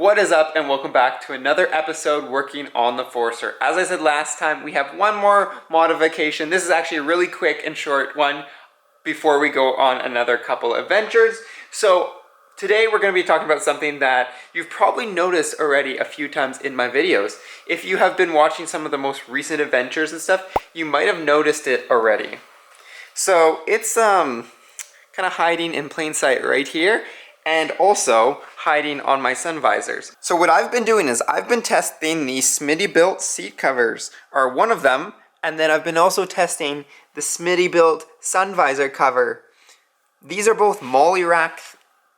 What is up, and welcome back to another episode working on the Forester. As I said last time, we have one more modification. This is actually a really quick and short one before we go on another couple of ventures. So today we're going to be talking about something that you've probably noticed already a few times in my videos. If you have been watching some of the most recent adventures and stuff, you might have noticed it already. So it's kind of hiding in plain sight right here, and also hiding on my sun visors. So what I've been doing is I've been testing the Smittybilt seat covers, or one of them, and then I've been also testing the Smittybilt sun visor cover. These are both MOLLE rack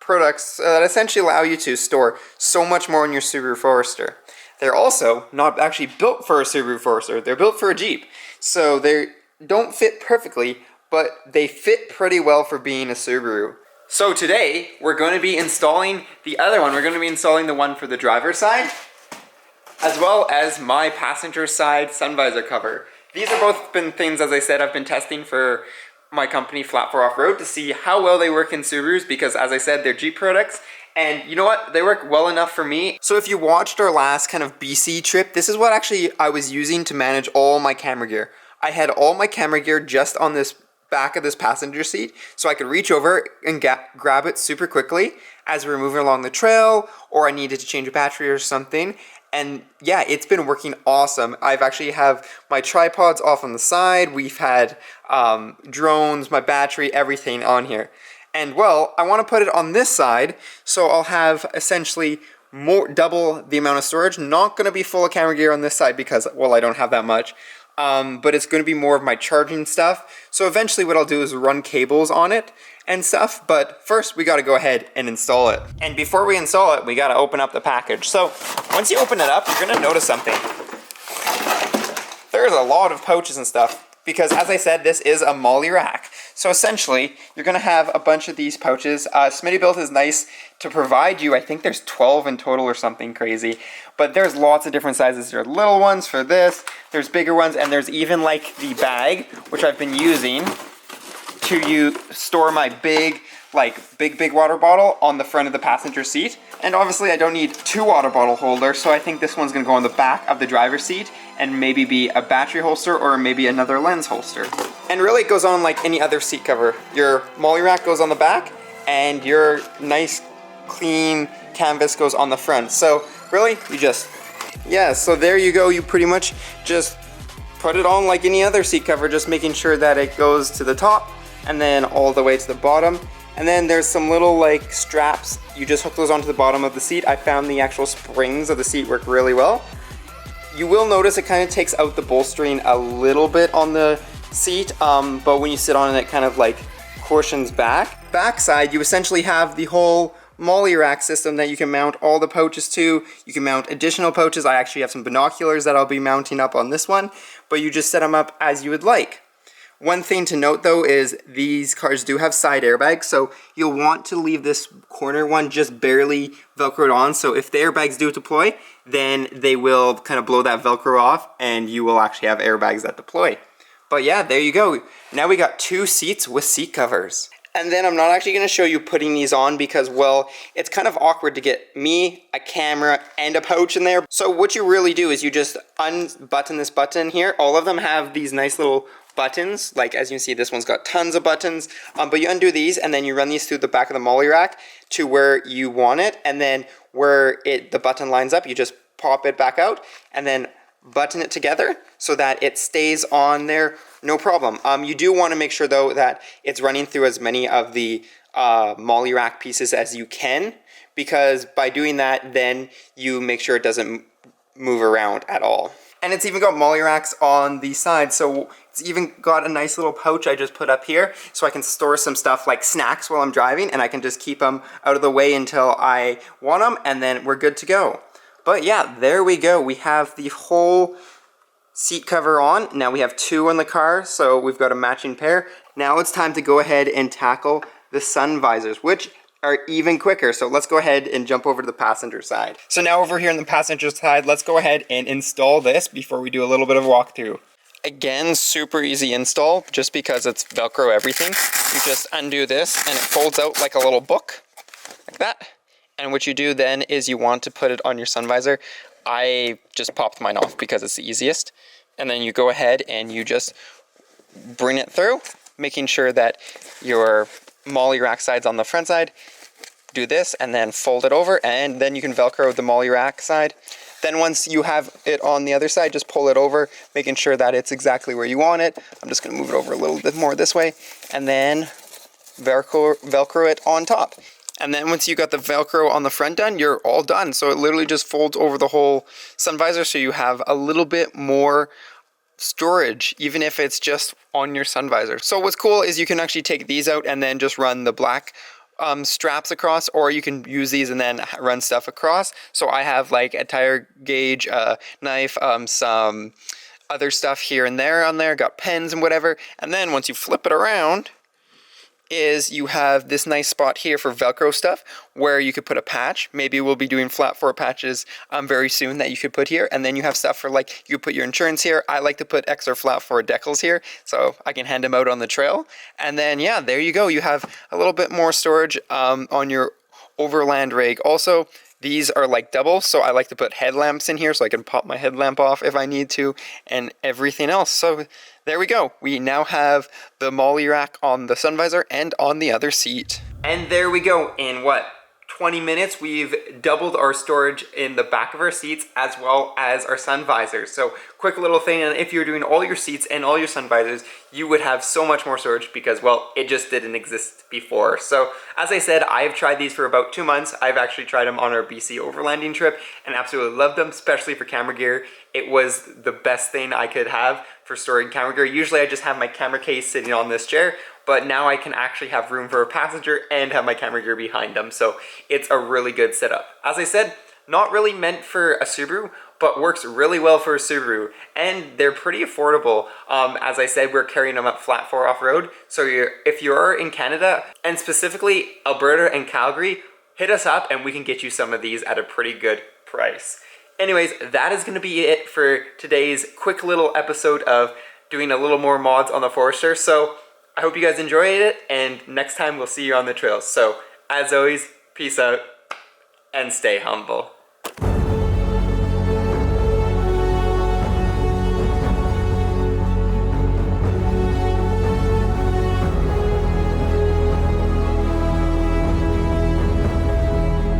products that essentially allow you to store so much more in your Subaru Forester. They're also not actually built for a Subaru Forester, they're built for a Jeep. So they don't fit perfectly, but they fit pretty well for being a Subaru. So today, we're going to be installing the other one. We're going to be installing the one for the driver's side, as well as my passenger side sun visor cover. These have both been things, as I said, I've been testing for my company, Flat4 Off-Road, to see how well they work in Subarus, because as I said, they're Jeep products. And you know what? They work well enough for me. So if you watched our last kind of BC trip, this is what actually I was using to manage all my camera gear. I had all my camera gear just on this back of this passenger seat, so I could reach over and grab it super quickly as we were moving along the trail, or I needed to change a battery or something. And yeah, it's been working awesome. I've actually have my tripods off on the side. We've had drones, my battery, everything on here. And well, I want to put it on this side, so I'll have essentially double the amount of storage. Not going to be full of camera gear on this side because, well, I don't have that much. But it's going to be more of my charging stuff. So eventually what I'll do is run cables on it and stuff. But first we got to go ahead and install it. And before we install it, we got to open up the package. So once you open it up, you're going to notice something. There's a lot of pouches and stuff, because as I said, this is a MOLLE rack. So essentially, you're going to have a bunch of these pouches. Smittybilt is nice to provide you. I think there's 12 in total or something crazy. But there's lots of different sizes. There are little ones for this, there's bigger ones, and there's even like the bag, which I've been using to store my big water bottle on the front of the passenger seat. And obviously I don't need two water bottle holders, so I think this one's going to go on the back of the driver's seat and maybe be a battery holster or maybe another lens holster. And really it goes on like any other seat cover. Your MOLLE rack goes on the back and your nice clean canvas goes on the front. So really, so there you go. You pretty much just put it on like any other seat cover, just making sure that it goes to the top and then all the way to the bottom. And then there's some little like straps. You just hook those onto the bottom of the seat. I found the actual springs of the seat work really well. You will notice it kind of takes out the bolstering a little bit on the seat, but when you sit on it, it kind of like cushions back. Backside, you essentially have the whole MOLLE rack system that you can mount all the pouches to. You can mount additional pouches. I actually have some binoculars that I'll be mounting up on this one, but you just set them up as you would like. One thing to note though is these cars do have side airbags, so you'll want to leave this corner one just barely Velcroed on, so if the airbags do deploy, then they will kind of blow that Velcro off and you will actually have airbags that deploy. But yeah, there you go. Now we got two seats with seat covers. And then I'm not actually going to show you putting these on because, well, it's kind of awkward to get me, a camera, and a pouch in there. So what you really do is you just unbutton this button here. All of them have these nice little buttons. Like, as you can see, this one's got tons of buttons. But you undo these, and then you run these through the back of the MOLLE rack to where you want it. And then where the button lines up, you just pop it back out, and then button it together so that it stays on there, no problem. You do want to make sure though that it's running through as many of the MOLLE rack pieces as you can, because by doing that then you make sure it doesn't move around at all. And it's even got MOLLE racks on the side, so it's even got a nice little pouch I just put up here so I can store some stuff like snacks while I'm driving, and I can just keep them out of the way until I want them, and then we're good to go. But yeah, there we go. We have the whole seat cover on. Now we have two in the car, so we've got a matching pair. Now it's time to go ahead and tackle the sun visors, which are even quicker. So let's go ahead and jump over to the passenger side. So now over here on the passenger side, let's go ahead and install this before we do a little bit of a walkthrough. Again, super easy install, just because it's Velcro everything. You just undo this and it folds out like a little book, like that. And what you do then is you want to put it on your sun visor. I just popped mine off because it's the easiest. And then you go ahead and you just bring it through, making sure that your MOLLE rack side's on the front side. Do this and then fold it over, and then you can Velcro the MOLLE rack side. Then once you have it on the other side, just pull it over, making sure that it's exactly where you want it. I'm just going to move it over a little bit more this way, and then Velcro it on top. And then once you got the Velcro on the front done, you're all done. So it literally just folds over the whole sun visor, so you have a little bit more storage, even if it's just on your sun visor. So what's cool is you can actually take these out and then just run the black straps across, or you can use these and then run stuff across. So I have like a tire gauge, knife, some other stuff here and there on there, got pens and whatever. And then once you flip it around, is you have this nice spot here for Velcro stuff where you could put a patch. Maybe we'll be doing flat floor patches very soon that you could put here. And then you have stuff for, like, you put your insurance here. I like to put extra flat floor decals here so I can hand them out on the trail. And then, yeah, there you go. You have a little bit more storage on your overland rig. Also, these are like double, so I like to put headlamps in here so I can pop my headlamp off if I need to, and everything else. So there we go. We now have the MOLLE rack on the sun visor and on the other seat. And there we go. In what, 20 minutes, we've doubled our storage in the back of our seats as well as our sun visors. So quick little thing, and if you're doing all your seats and all your sun visors, you would have so much more storage because, well, it just didn't exist before. So as I said, I've tried these for about 2 months. I've actually tried them on our BC overlanding trip and absolutely loved them, especially for camera gear. It was the best thing I could have for storing camera gear. Usually I just have my camera case sitting on this chair, but now I can actually have room for a passenger and have my camera gear behind them. So it's a really good setup. As I said, not really meant for a Subaru, but works really well for a Subaru, and they're pretty affordable. As I said, we're carrying them up flat floor off-road. So if you're in Canada, and specifically Alberta and Calgary, hit us up and we can get you some of these at a pretty good price. Anyways, that is going to be it for today's quick little episode of doing a little more mods on the Forester. So I hope you guys enjoyed it, and next time we'll see you on the trails. So as always, peace out and stay humble.